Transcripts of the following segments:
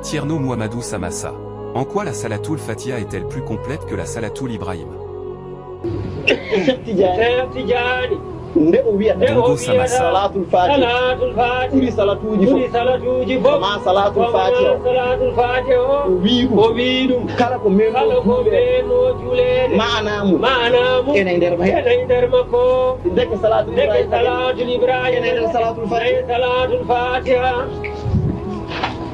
Thierno Mouhamadou Samassa. En quoi la Salatoul Fatiha est-elle plus complète que la Salatoul Ibrahim? Dongo Samassa. Salatul Fatiha ɓuri salatuji fof ma Salatul Fatiha o wi ɗum kala ko meno julede manamu ene nder makko deke Salatul Ibrahim ene nder Salatul Fatiha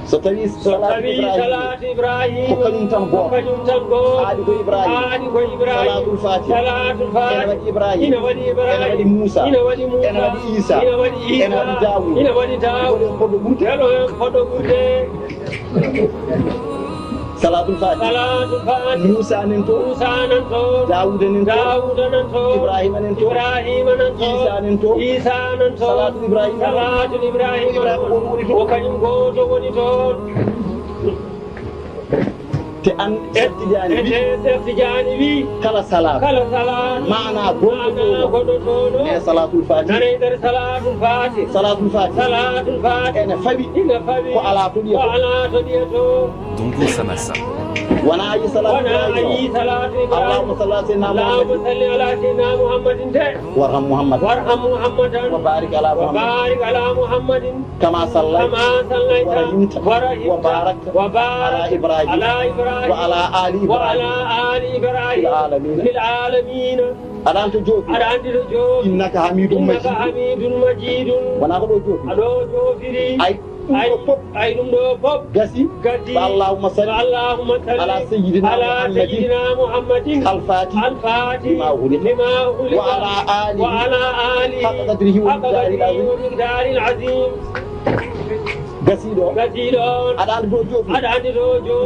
so tawi salat Ibrahim ko kañum tan go haadi ko Ibrahim salatul Fatiha ene waɗi Ibrahim ene waɗi Musa ene waɗi Isa ene waɗi Dawud ene waɗi poɗɗo ɓurde salatul Fatiha Musa nen to Dawud nen to Ibrahim nen to Isa nen to salatul Ibrahim ko kañum goto woni toon te an Tidiane wi kala salat mana goɗɗo tono e salatul Fatiha salatul Fatiha ene faɓi ko ala to ɗiyato Dongo Samassa. wana yi salatu Allahumma salli ala sayyidina Muhammadin warham Muhammadan wa barik ala Muhammadin kama sallaita wa rahimta wa barakta ala Ibrahim wa ala ali Ibrahim fil alamin aɗa anto joofi innaka hamidum majid wana ko ɗo joofi aɗo joofiri ay ɗum ɗo fof gasi allahumma salli ala sayyidina muhammadin al-fatih lima ughliqa wa ala ali haqqa qadrihi wa miqdaril azim gasiɗo aɗa andi ɗo joofi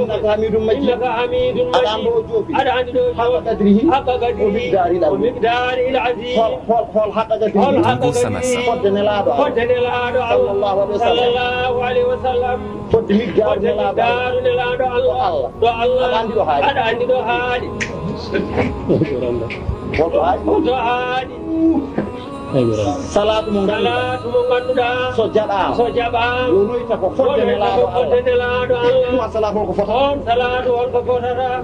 innaka hamidum majid aɗa andi ɗo joofi haqqa qadrihi wa miqdaril azim hol haqqa qadrihi fodde nelaɗo sallallahu alaihi wa sallam fodde miqdaru nelaɗo Allah aɗa andi ɗo haaɗi holto haaɗi salatu mo ganduɗa so jaɓa wonoyta ko fodde nelaɗo Allah salatu holko fotata